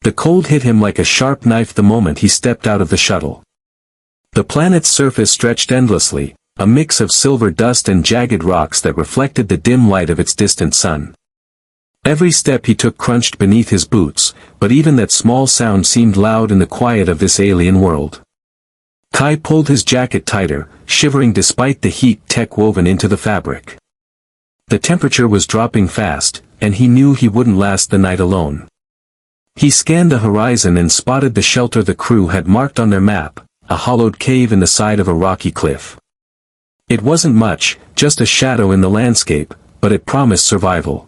The cold hit him like a sharp knife the moment he stepped out of the shuttle. The planet's surface stretched endlessly, a mix of silver dust and jagged rocks that reflected the dim light of its distant sun. Every step he took crunched beneath his boots, but even that small sound seemed loud in the quiet of this alien world. Kai pulled his jacket tighter, shivering despite the heat tech woven into the fabric. The temperature was dropping fast, and he knew he wouldn't last the night alone. He scanned the horizon and spotted the shelter the crew had marked on their map, a hollowed cave in the side of a rocky cliff. It wasn't much, just a shadow in the landscape, but it promised survival.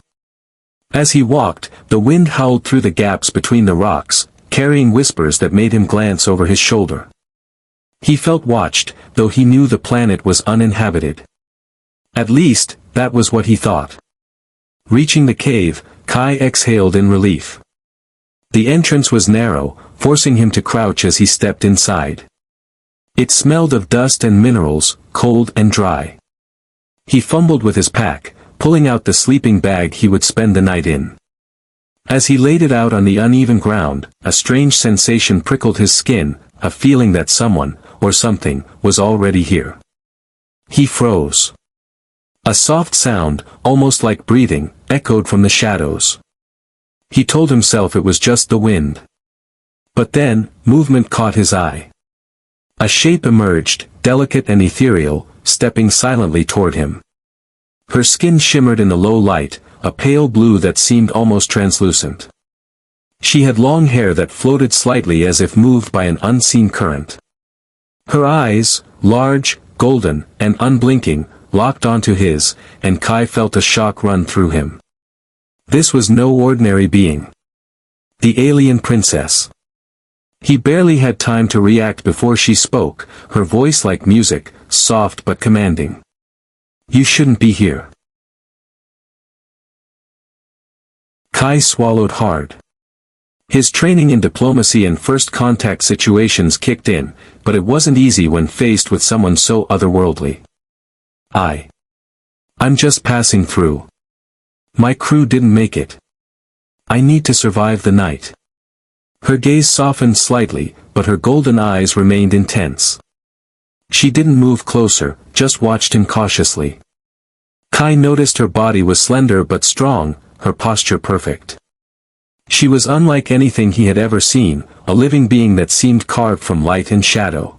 As he walked, the wind howled through the gaps between the rocks, carrying whispers that made him glance over his shoulder. He felt watched, though he knew the planet was uninhabited. At least, that was what he thought. Reaching the cave, Kai exhaled in relief. The entrance was narrow, forcing him to crouch as he stepped inside. It smelled of dust and minerals, cold and dry. He fumbled with his pack, pulling out the sleeping bag he would spend the night in. As he laid it out on the uneven ground, a strange sensation prickled his skin, a feeling that someone, or something, was already here. He froze. A soft sound, almost like breathing, echoed from the shadows. He told himself it was just the wind. But then, movement caught his eye. A shape emerged, delicate and ethereal, stepping silently toward him. Her skin shimmered in the low light, a pale blue that seemed almost translucent. She had long hair that floated slightly as if moved by an unseen current. Her eyes, large, golden, and unblinking, locked onto his, and Kai felt a shock run through him. This was no ordinary being. The alien princess. He barely had time to react before she spoke, her voice like music, soft but commanding. "You shouldn't be here." Kai swallowed hard. His training in diplomacy and first contact situations kicked in, but it wasn't easy when faced with someone so otherworldly. I'm just passing through. My crew didn't make it. I need to survive the night." Her gaze softened slightly, but her golden eyes remained intense. She didn't move closer, just watched him cautiously. Kai noticed her body was slender but strong, her posture perfect. She was unlike anything he had ever seen, a living being that seemed carved from light and shadow.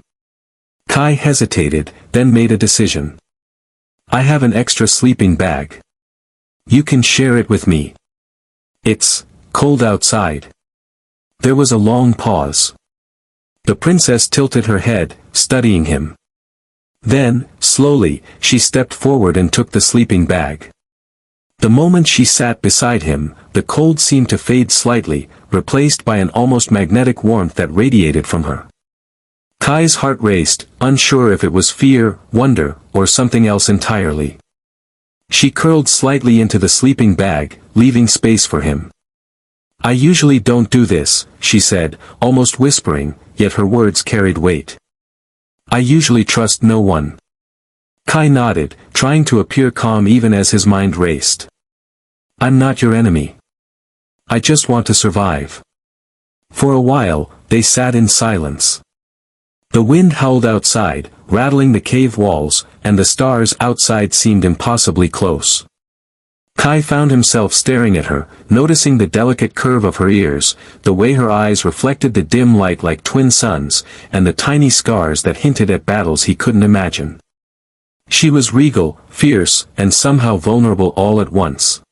Kai hesitated, then made a decision. "I have an extra sleeping bag. You can share it with me. It's cold outside." There was a long pause. The princess tilted her head, studying him. Then, slowly, she stepped forward and took the sleeping bag. The moment she sat beside him, the cold seemed to fade slightly, replaced by an almost magnetic warmth that radiated from her. Kai's heart raced, unsure if it was fear, wonder, or something else entirely. She curled slightly into the sleeping bag, leaving space for him. "I usually don't do this," she said, almost whispering, yet her words carried weight. "I usually trust no one." Kai nodded, trying to appear calm even as his mind raced. "I'm not your enemy. I just want to survive." For a while, they sat in silence. The wind howled outside, rattling the cave walls, and the stars outside seemed impossibly close. Kai found himself staring at her, noticing the delicate curve of her ears, the way her eyes reflected the dim light like twin suns, and the tiny scars that hinted at battles he couldn't imagine. She was regal, fierce, and somehow vulnerable all at once.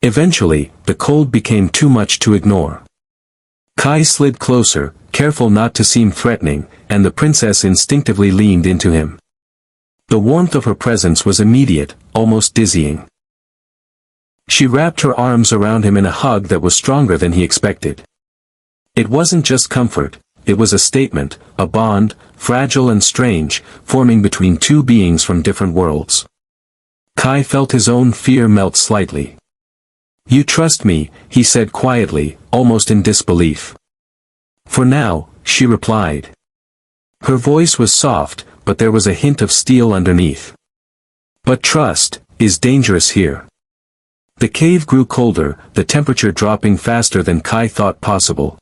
Eventually, the cold became too much to ignore. Kai slid closer, careful not to seem threatening, and the princess instinctively leaned into him. The warmth of her presence was immediate, almost dizzying. She wrapped her arms around him in a hug that was stronger than he expected. It wasn't just comfort, it was a statement, a bond, fragile and strange, forming between two beings from different worlds. Kai felt his own fear melt slightly. "You trust me," he said quietly, almost in disbelief. "For now," she replied. Her voice was soft, but there was a hint of steel underneath. "But trust is dangerous here. The cave grew colder, the temperature dropping faster than Kai thought possible.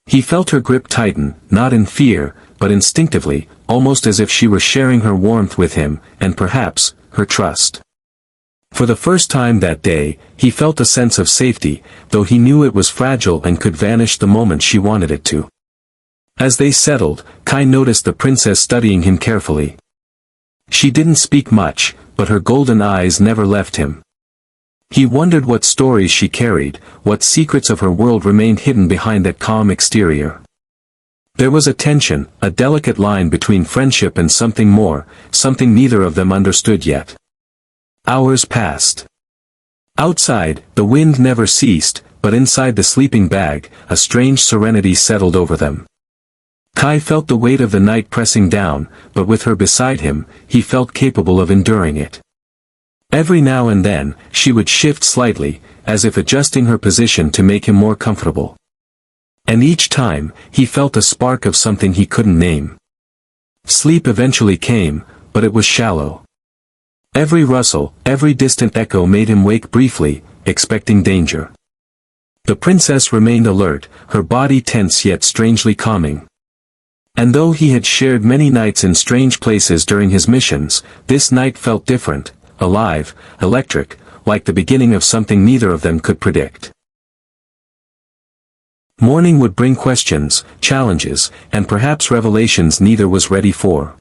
He felt her grip tighten, not in fear, but instinctively, almost as if she were sharing her warmth with him, and perhaps, her trust. For the first time that day, he felt a sense of safety, though he knew it was fragile and could vanish the moment she wanted it to. As they settled, Kai noticed the princess studying him carefully. She didn't speak much, but her golden eyes never left him. He wondered what stories she carried, what secrets of her world remained hidden behind that calm exterior. There was a tension, a delicate line between friendship and something more, something neither of them understood yet. Hours passed. Outside, the wind never ceased, but inside the sleeping bag, a strange serenity settled over them. Kai felt the weight of the night pressing down, but with her beside him, he felt capable of enduring it. Every now and then, she would shift slightly, as if adjusting her position to make him more comfortable. And each time, he felt a spark of something he couldn't name. Sleep eventually came, but it was shallow. Every rustle, every distant echo made him wake briefly, expecting danger. The princess remained alert, her body tense yet strangely calming. And though he had shared many nights in strange places during his missions, this night felt different, alive, electric, like the beginning of something neither of them could predict. Morning would bring questions, challenges, and perhaps revelations neither was ready for.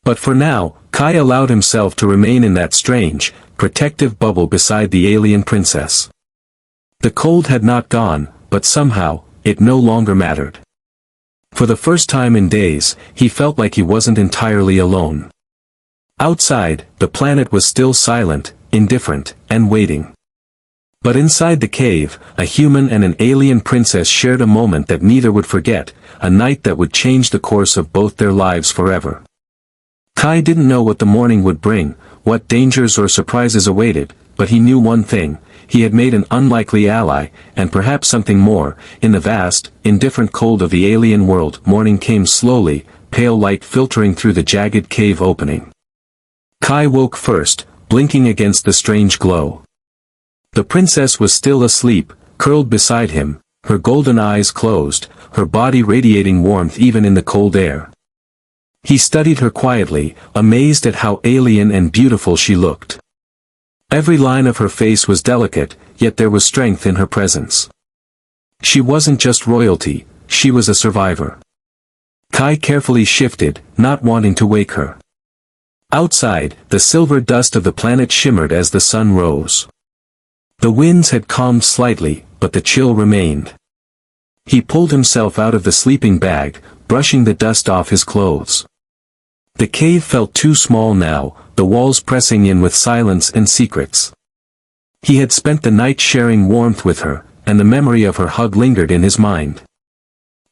But for now, Kai allowed himself to remain in that strange, protective bubble beside the alien princess. The cold had not gone, but somehow, it no longer mattered. For the first time in days, he felt like he wasn't entirely alone. Outside, the planet was still silent, indifferent, and waiting. But inside the cave, a human and an alien princess shared a moment that neither would forget, a night that would change the course of both their lives forever. Kai didn't know what the morning would bring, what dangers or surprises awaited, but he knew one thing: he had made an unlikely ally, and perhaps something more. In the vast, indifferent cold of the alien world, morning came slowly, pale light filtering through the jagged cave opening. Kai woke first, blinking against the strange glow. The princess was still asleep, curled beside him, her golden eyes closed, her body radiating warmth even in the cold air. He studied her quietly, amazed at how alien and beautiful she looked. Every line of her face was delicate, yet there was strength in her presence. She wasn't just royalty, she was a survivor. Kai carefully shifted, not wanting to wake her. Outside, the silver dust of the planet shimmered as the sun rose. The winds had calmed slightly, but the chill remained. He pulled himself out of the sleeping bag, brushing the dust off his clothes. The cave felt too small now, the walls pressing in with silence and secrets. He had spent the night sharing warmth with her, and the memory of her hug lingered in his mind.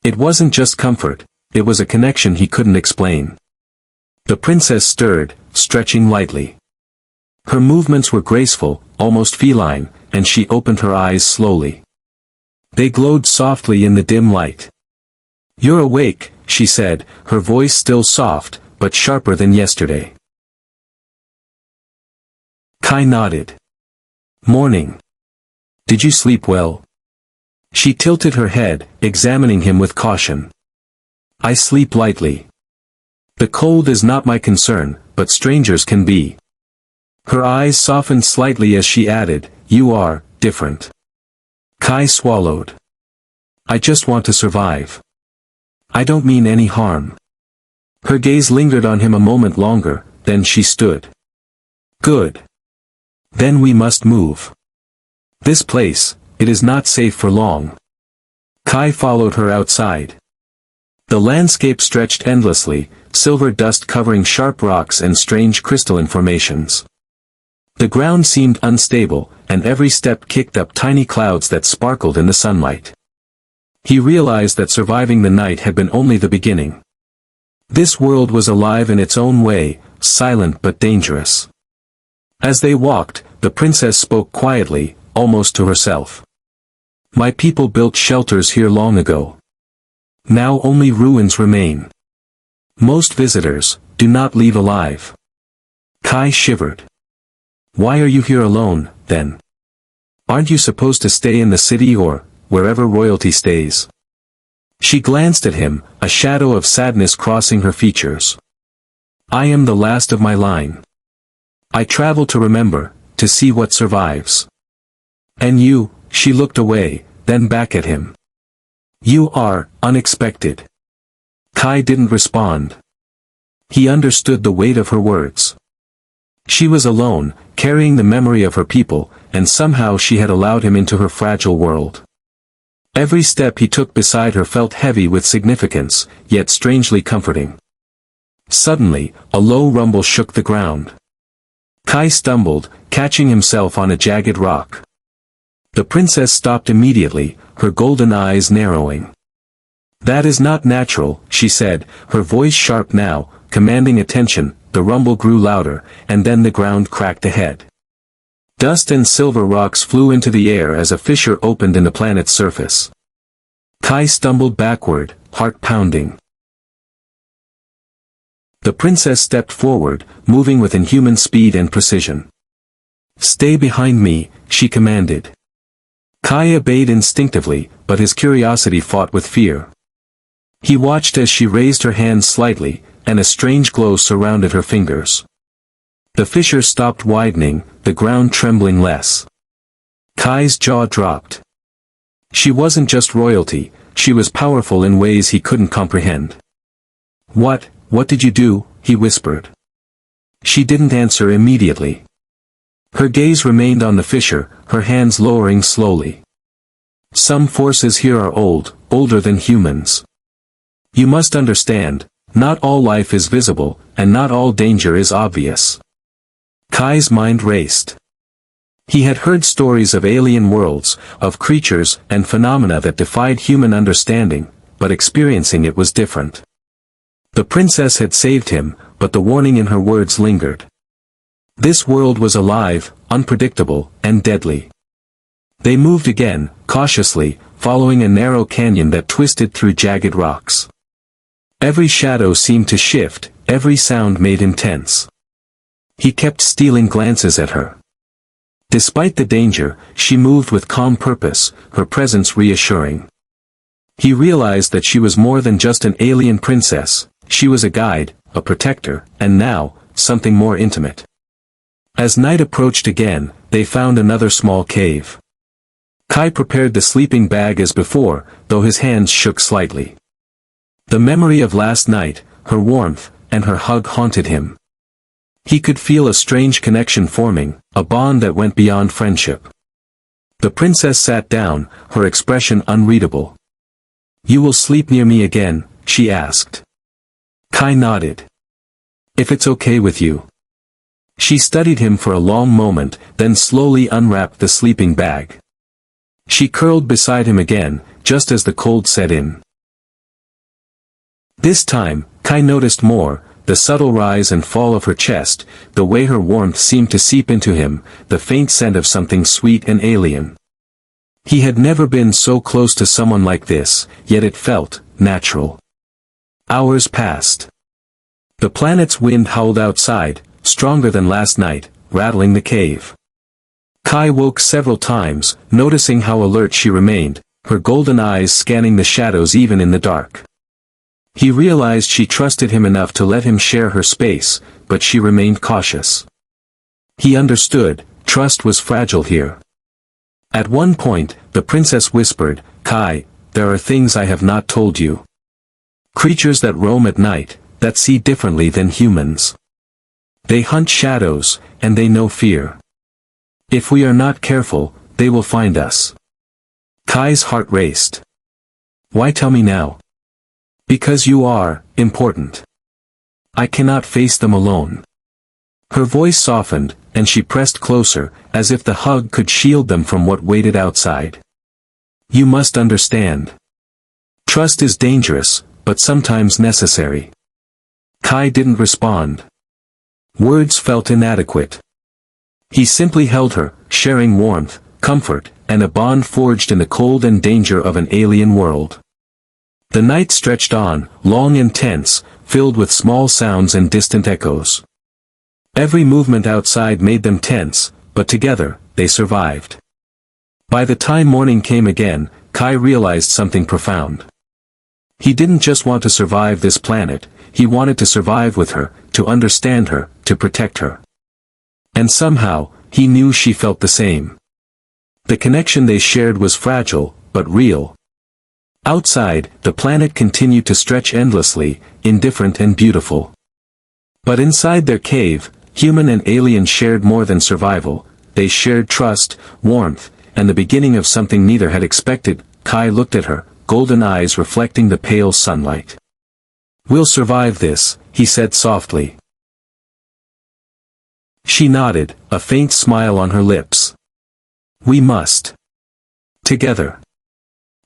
It wasn't just comfort, it was a connection he couldn't explain. The princess stirred, stretching lightly. Her movements were graceful, almost feline, and she opened her eyes slowly. They glowed softly in the dim light. "You're awake," she said, her voice still soft, but sharper than yesterday. Kai nodded. "Morning. Did you sleep well?" She tilted her head, examining him with caution. "I sleep lightly. The cold is not my concern, but strangers can be." Her eyes softened slightly as she added, "You are different." Kai swallowed. "I just want to survive. I don't mean any harm." Her gaze lingered on him a moment longer, then she stood. "Good. Then we must move. This place, it is not safe for long." Kai followed her outside. The landscape stretched endlessly, silver dust covering sharp rocks and strange crystalline formations. The ground seemed unstable, and every step kicked up tiny clouds that sparkled in the sunlight. He realized that surviving the night had been only the beginning. This world was alive in its own way, silent but dangerous. As they walked, the princess spoke quietly, almost to herself. "My people built shelters here long ago. Now only ruins remain. Most visitors do not leave alive." Kai shivered. "Why are you here alone, then?" Aren't you supposed to stay in the city or wherever royalty stays? She glanced at him, a shadow of sadness crossing her features. I am the last of my line. I travel to remember, to see what survives. And you, she looked away, then back at him. You are unexpected. Kai didn't respond. He understood the weight of her words. She was alone, carrying the memory of her people, and somehow she had allowed him into her fragile world. Every step he took beside her felt heavy with significance, yet strangely comforting. Suddenly, a low rumble shook the ground. Kai stumbled, catching himself on a jagged rock. The princess stopped immediately, her golden eyes narrowing. That is not natural, she said, her voice sharp now, commanding attention. The rumble grew louder, and then the ground cracked ahead. Dust and silver rocks flew into the air as a fissure opened in the planet's surface. Kai stumbled backward, heart pounding. The princess stepped forward, moving with inhuman speed and precision. Stay behind me, she commanded. Kai obeyed instinctively, but his curiosity fought with fear. He watched as she raised her hands slightly, and a strange glow surrounded her fingers. The fissure stopped widening, the ground trembling less. Kai's jaw dropped. She wasn't just royalty, she was powerful in ways he couldn't comprehend. What did you do?" he whispered. She didn't answer immediately. Her gaze remained on the fissure, her hands lowering slowly. Some forces here are older than humans. You must understand, not all life is visible, and not all danger is obvious. Kai's mind raced. He had heard stories of alien worlds, of creatures and phenomena that defied human understanding, but experiencing it was different. The princess had saved him, but the warning in her words lingered. This world was alive, unpredictable, and deadly. They moved again, cautiously, following a narrow canyon that twisted through jagged rocks. Every shadow seemed to shift, every sound made him tense. He kept stealing glances at her. Despite the danger, she moved with calm purpose, her presence reassuring. He realized that she was more than just an alien princess, she was a guide, a protector, and now, something more intimate. As night approached again, they found another small cave. Kai prepared the sleeping bag as before, though his hands shook slightly. The memory of last night, her warmth, and her hug haunted him. He could feel a strange connection forming, a bond that went beyond friendship. The princess sat down, her expression unreadable. "You will sleep near me again?" she asked. Kai nodded. "If it's okay with you." She studied him for a long moment, then slowly unwrapped the sleeping bag. She curled beside him again, just as the cold set in. This time, Kai noticed more, the subtle rise and fall of her chest, the way her warmth seemed to seep into him, the faint scent of something sweet and alien. He had never been so close to someone like this, yet it felt natural. Hours passed. The planet's wind howled outside, stronger than last night, rattling the cave. Kai woke several times, noticing how alert she remained, her golden eyes scanning the shadows even in the dark. He realized she trusted him enough to let him share her space, but she remained cautious. He understood, trust was fragile here. At one point, the princess whispered, "Kai, there are things I have not told you. Creatures that roam at night, that see differently than humans. They hunt shadows, and they know fear. If we are not careful, they will find us." Kai's heart raced. "Why tell me now?" "Because you are important. I cannot face them alone." Her voice softened, and she pressed closer, as if the hug could shield them from what waited outside. "You must understand. Trust is dangerous, but sometimes necessary." Kai didn't respond. Words felt inadequate. He simply held her, sharing warmth, comfort, and a bond forged in the cold and danger of an alien world. The night stretched on, long and tense, filled with small sounds and distant echoes. Every movement outside made them tense, but together, they survived. By the time morning came again, Kai realized something profound. He didn't just want to survive this planet, he wanted to survive with her, to understand her, to protect her. And somehow, he knew she felt the same. The connection they shared was fragile, but real. Outside, the planet continued to stretch endlessly, indifferent and beautiful. But inside their cave, human and alien shared more than survival, they shared trust, warmth, and the beginning of something neither had expected. Kai looked at her, golden eyes reflecting the pale sunlight. "We'll survive this," he said softly. She nodded, a faint smile on her lips. "We must. Together."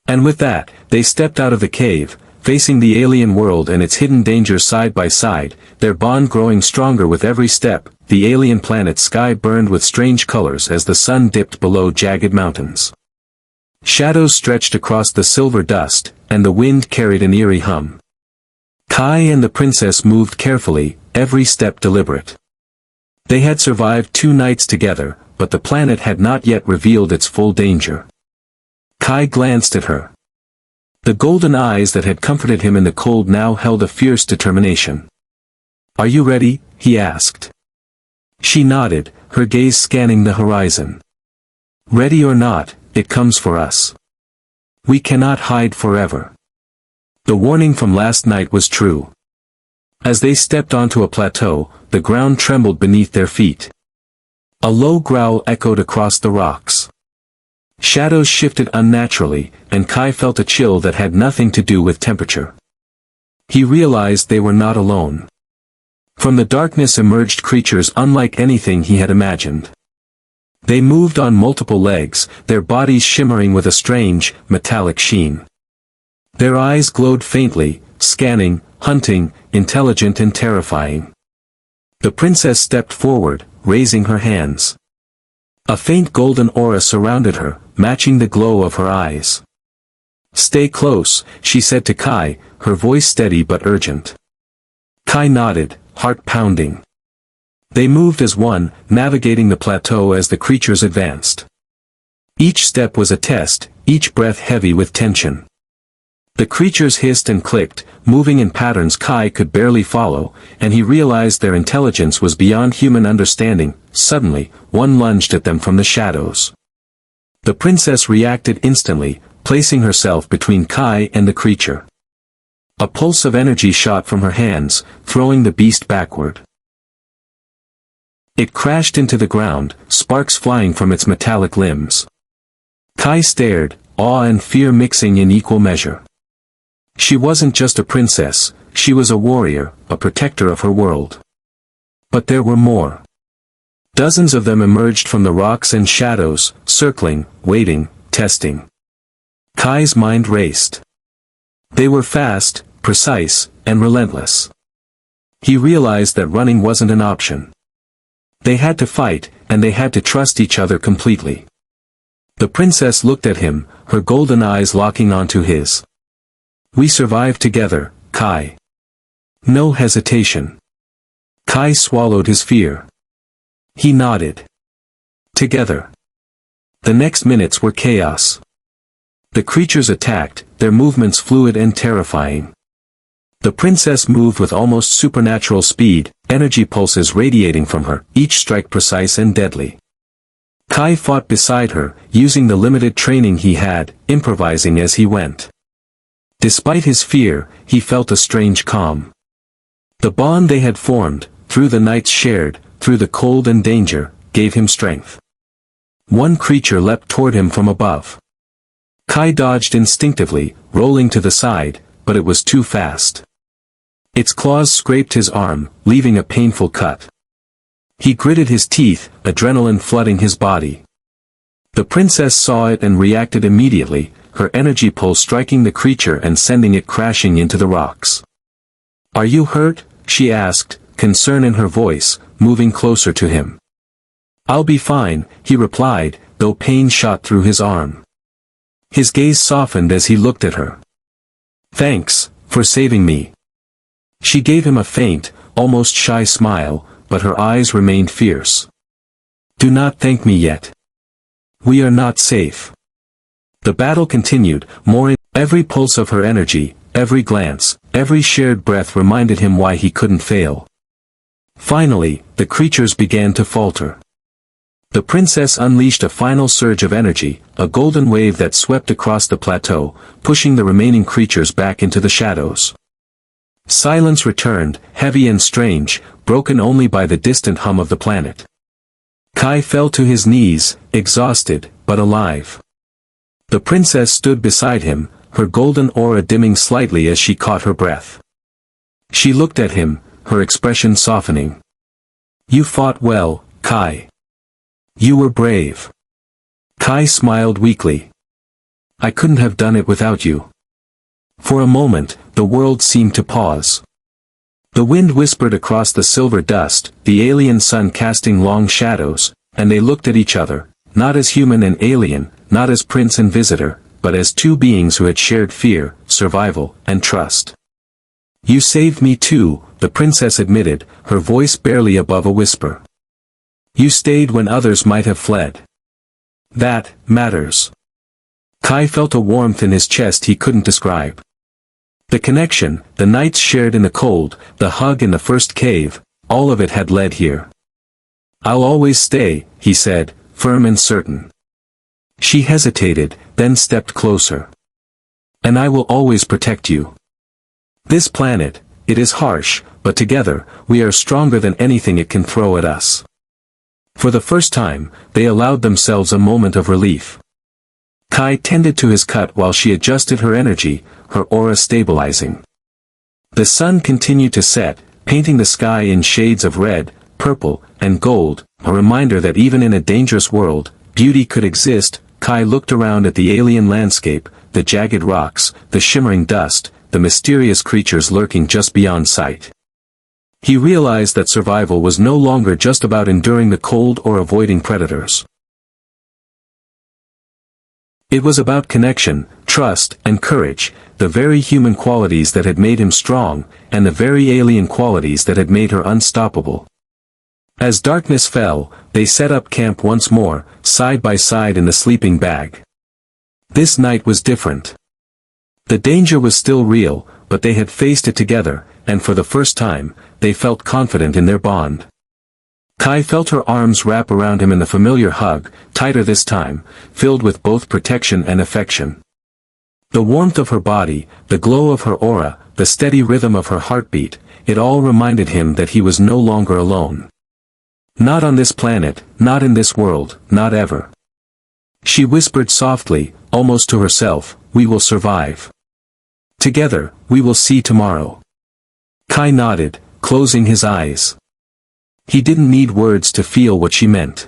And with that, they stepped out of the cave, facing the alien world and its hidden dangers side by side, their bond growing stronger with every step. The alien planet's sky burned with strange colors as the sun dipped below jagged mountains. Shadows stretched across the silver dust, and the wind carried an eerie hum. Kai and the princess moved carefully, every step deliberate. They had survived 2 nights together, but the planet had not yet revealed its full danger. Kai glanced at her. The golden eyes that had comforted him in the cold now held a fierce determination. "Are you ready?" he asked. She nodded, her gaze scanning the horizon. "Ready or not, it comes for us. We cannot hide forever." The warning from last night was true. As they stepped onto a plateau, the ground trembled beneath their feet. A low growl echoed across the rocks. Shadows shifted unnaturally, and Kai felt a chill that had nothing to do with temperature. He realized they were not alone. From the darkness emerged creatures unlike anything he had imagined. They moved on multiple legs, their bodies shimmering with a strange, metallic sheen. Their eyes glowed faintly, scanning, hunting, intelligent and terrifying. The princess stepped forward, raising her hands. A faint golden aura surrounded her, matching the glow of her eyes. "Stay close," she said to Kai, her voice steady but urgent. Kai nodded, heart pounding. They moved as one, navigating the plateau as the creatures advanced. Each step was a test, each breath heavy with tension. The creatures hissed and clicked, moving in patterns Kai could barely follow, and he realized their intelligence was beyond human understanding. Suddenly, one lunged at them from the shadows. The princess reacted instantly, placing herself between Kai and the creature. A pulse of energy shot from her hands, throwing the beast backward. It crashed into the ground, sparks flying from its metallic limbs. Kai stared, awe and fear mixing in equal measure. She wasn't just a princess, she was a warrior, a protector of her world. But there were more. Dozens of them emerged from the rocks and shadows, circling, waiting, testing. Kai's mind raced. They were fast, precise, and relentless. He realized that running wasn't an option. They had to fight, and they had to trust each other completely. The princess looked at him, her golden eyes locking onto his. "We survived together, Kai." No hesitation. Kai swallowed his fear. He nodded. Together. The next minutes were chaos. The creatures attacked, their movements fluid and terrifying. The princess moved with almost supernatural speed, energy pulses radiating from her, each strike precise and deadly. Kai fought beside her, using the limited training he had, improvising as he went. Despite his fear, he felt a strange calm. The bond they had formed, through the nights shared, through the cold and danger, gave him strength. One creature leapt toward him from above. Kai dodged instinctively, rolling to the side, but it was too fast. Its claws scraped his arm, leaving a painful cut. He gritted his teeth, adrenaline flooding his body. The princess saw it and reacted immediately, her energy pulse striking the creature and sending it crashing into the rocks. "Are you hurt?" she asked, concern in her voice, moving closer to him. "I'll be fine," he replied, though pain shot through his arm. His gaze softened as he looked at her. "Thanks, for saving me." She gave him a faint, almost shy smile, but her eyes remained fierce. "Do not thank me yet. We are not safe. The battle continued, every pulse of her energy, every glance, every shared breath reminded him why he couldn't fail. Finally, the creatures began to falter. The princess unleashed a final surge of energy, a golden wave that swept across the plateau, pushing the remaining creatures back into the shadows. Silence returned, heavy and strange, broken only by the distant hum of the planet. Kai fell to his knees, exhausted, but alive. The princess stood beside him, her golden aura dimming slightly as she caught her breath. She looked at him, her expression softening. You fought well, Kai. You were brave. Kai smiled weakly. I couldn't have done it without you. For a moment, the world seemed to pause. The wind whispered across the silver dust, the alien sun casting long shadows, and they looked at each other, not as human and alien, not as prince and visitor, but as two beings who had shared fear, survival, and trust. You saved me too, the princess admitted, her voice barely above a whisper. You stayed when others might have fled. That matters. Kai felt a warmth in his chest he couldn't describe. The connection, the nights shared in the cold, the hug in the first cave, all of it had led here. I'll always stay, he said, firm and certain. She hesitated, then stepped closer. And I will always protect you. This planet, it is harsh, but together, we are stronger than anything it can throw at us. For the first time, they allowed themselves a moment of relief. Kai tended to his cut while she adjusted her energy, her aura stabilizing. The sun continued to set, painting the sky in shades of red, purple, and gold, a reminder that even in a dangerous world, beauty could exist. Kai looked around at the alien landscape, the jagged rocks, the shimmering dust, the mysterious creatures lurking just beyond sight. He realized that survival was no longer just about enduring the cold or avoiding predators. It was about connection, trust, and courage, the very human qualities that had made him strong, and the very alien qualities that had made her unstoppable. As darkness fell, they set up camp once more, side by side in the sleeping bag. This night was different. The danger was still real, but they had faced it together, and for the first time, they felt confident in their bond. Kai felt her arms wrap around him in the familiar hug, tighter this time, filled with both protection and affection. The warmth of her body, the glow of her aura, the steady rhythm of her heartbeat, it all reminded him that he was no longer alone. Not on this planet, not in this world, not ever. She whispered softly, almost to herself, we will survive. Together, we will see tomorrow. Kai nodded, closing his eyes. He didn't need words to feel what she meant.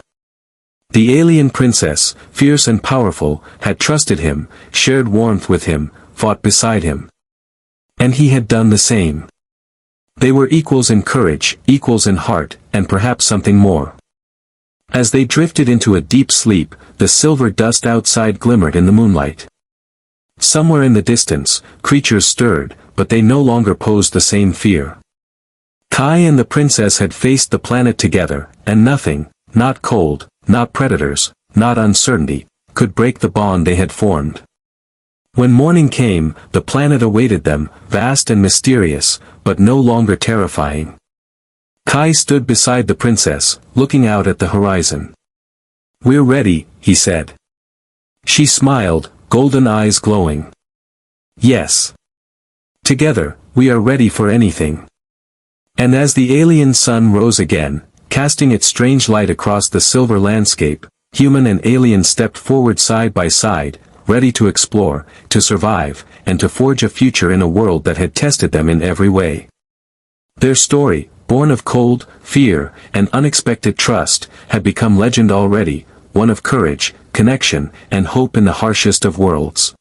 The alien princess, fierce and powerful, had trusted him, shared warmth with him, fought beside him. And he had done the same. They were equals in courage, equals in heart, and perhaps something more. As they drifted into a deep sleep, the silver dust outside glimmered in the moonlight. Somewhere in the distance, creatures stirred, but they no longer posed the same fear. Kai and the princess had faced the planet together, and nothing, not cold, not predators, not uncertainty, could break the bond they had formed. When morning came, the planet awaited them, vast and mysterious, but no longer terrifying. Kai stood beside the princess, looking out at the horizon. We're ready, he said. She smiled, golden eyes glowing. Yes. Together, we are ready for anything. And as the alien sun rose again, casting its strange light across the silver landscape, human and alien stepped forward side by side, ready to explore, to survive, and to forge a future in a world that had tested them in every way. Their story, born of cold, fear, and unexpected trust, had become legend already, one of courage, connection, and hope in the harshest of worlds.